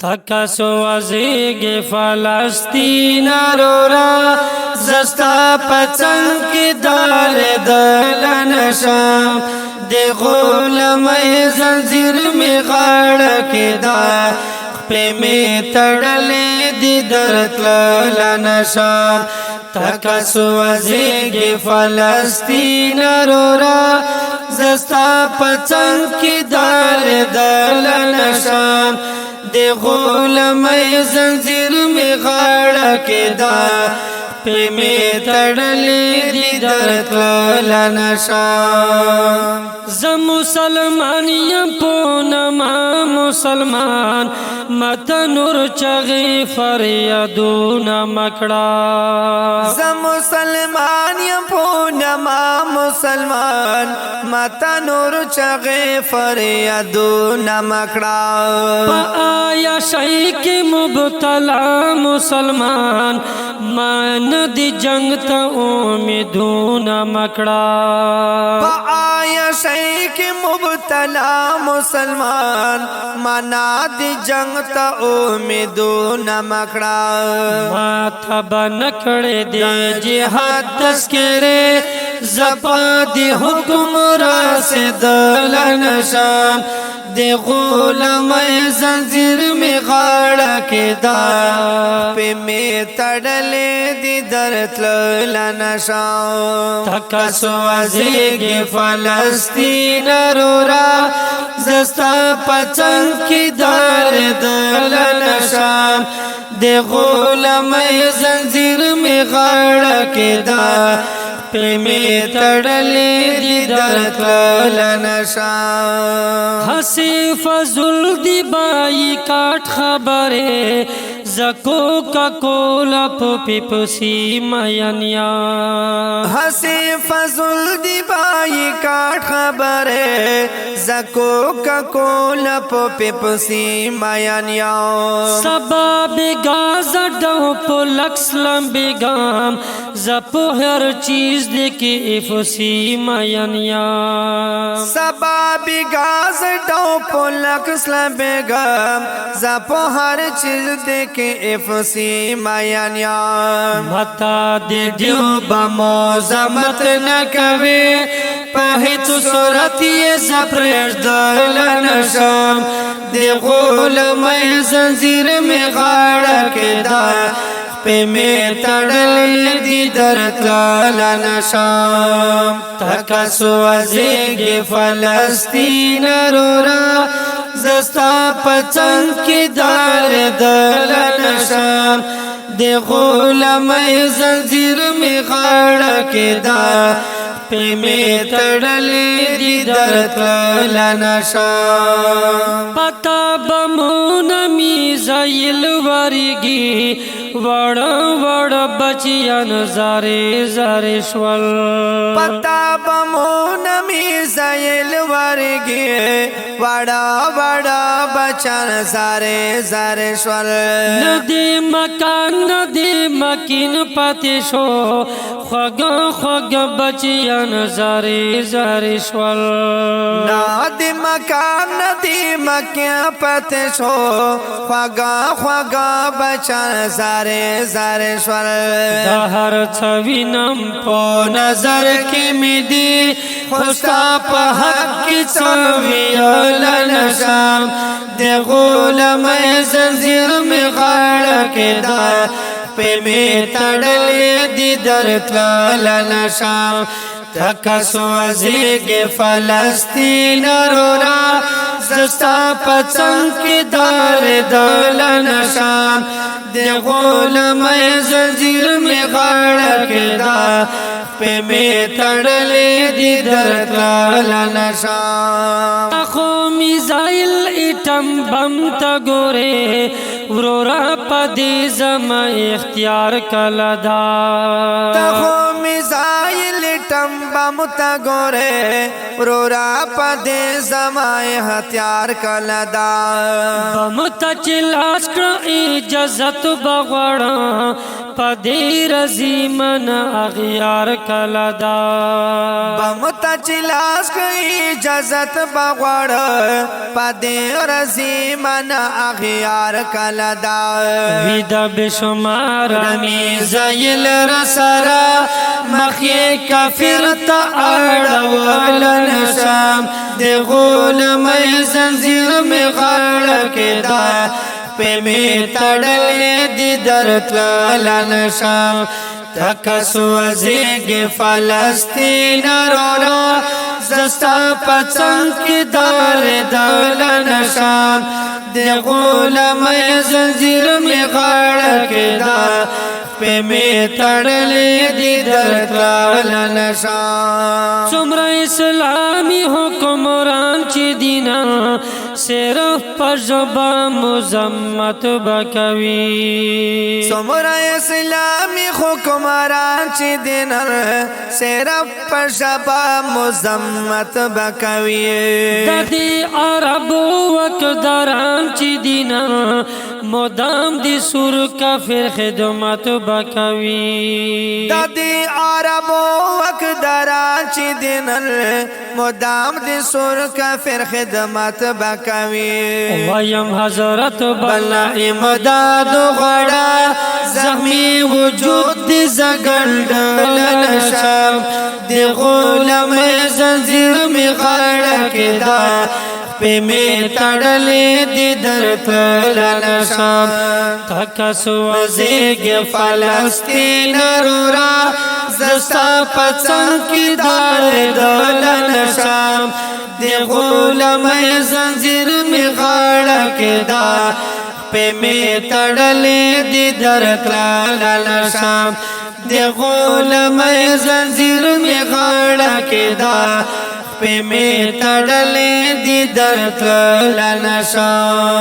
تکسو وزیگی فلسطین رورا زستا پچنگ کی دار دلنشم دی غلمی زنزیر می غاڑ کی دا پی می تڑلی دی درت لنشم تکسو وزیگی فلسطین رورا زستا پچنگ کی دار دلنشم دی غلمی زنزیر می غاڑ کی دا پی می تڑلی دی درت لنشام ز مسلمان یم پونما مسلمان مت نور چغی فریادون مکڑا ز مسلمان یم پونما مسلمان مت نور چغی فریادون مکڑا آیا شیخ مبتلا مسلمان مان دی جنگ تا امیدون مکڑا آیا شیخ مبتلا مسلمان مانا دی جنگ تا امیدون مکڑا ما تبا نکڑے دی جہاد تذکرے زپا دی حکم راس دلنشام دی غلمی زنزیر می غاڑ کی دا پی می تڑلی دی درت لنشام تکسو وزیگی فلسطین رورا زستا پچنگ کی دار دلنشام دی غلمی زنزیر می غاڑ کی دا پی می تڑلی دی درت لنشام حسی فضل دی بائی کاٹ خبرے زکو کا کولا پپی پسی مینیا حسی فضل دی بائی کاٹ خبرے زکو کا کولا پپی پسی مینیا سبا بیگا زدو پلکس لمبیگام زپو ہر چیز دیکی افسی مینیا سبا بیگاز ڈو پلک اسلام بیگم زپو ہر چیز دیکھے افسی مینیا متا دی دیو بموزمت نکوی پہیت صورتی زپریش دلنشام دی غلمی زنزیر میں غاڑ کے دا پی می تڑلی دی درت لنشام تکسو وزیگی فلسطین رورا زستا پچنگ کی دار دلنشام دی غلمی زنزیر می غاڑ کی دا پی می تڑلی دی درت لنشام پتا بمون میزائل ورگی وڑا وڑا بچیان زارے زارے شول پتا بمون میزائل ورگی وڑا وڑا بچان زارے زارے شول ندی مکان ندی مکین پتی شو خوگ خوگ بچیان زارے زارے شول ندی مکان ندی مکین پتی شو خوگ خوگ بچان زارے زارے شول دہر چھوینم پو نظر کی میدی خوستا پا حق کی چھوی لنشام دی غلمی زنزیر میں غاڑ کے دا پی می تڑلی دی درت لنشام تکسو وزیگی فلسطین رورا زستا پچنگ کی دار دلنشام دی غلمی زنزیر میں غاڑ کے دا پی می تڑلی دی درت لنشام خو میزائل ایٹم بم تا گورے ورورا پا دی زما اختیار کلدا تخو میزائل ایٹم بم تا گورے ورورا پا دی زما اختیار کلدا بم تا چلاس کر اجازت بغوڑا پدی رزی من اغیار کلدا بمتا چلاس کئی اجازت بغوڑ پدی رزی من اغیار کلدا ویدا بشمار میزایل رسرا مخی کافر تا اڑول نشام دی غلام زنجیر میں غاڑ کے دا پہ میں تڑلے دی درتل نشام تکسوزیگ فلسطین رورا زستا پچنگ کی دار دول نشام دی غلام زنجیر میں غاڑ کے دا پہ میں تڑلے دی درتل نشام څومره اسلامی حکمران چې دینا صرف پر ژبه مذمت بکوي څومره اسلامی حکمران چې دینر صرف پر ژبه مذمت بکوي د دې عربو وکداران چې دینا مدام دی سور کافر خدمت بکوي د دې عربو وکداران چې دینر مدام دی سور کافر خدمت بکوي ویم حضرت بلا امداد غړا زخمی وجود دی زګړډل نشم دی غلام زنجیر می غړ کې دا پہ میں تڑلے دی درتل نشم تکسوزیگ فلسطین رورا زستا پچنگ کی دار دول نشم دی غلام زنجیر میں غاڑ کے دا پہ میں تڑلے دی درتل نشم دی غلام زنجیر میں غاڑ کے دا پہ میں تڑلے دی درتل نشم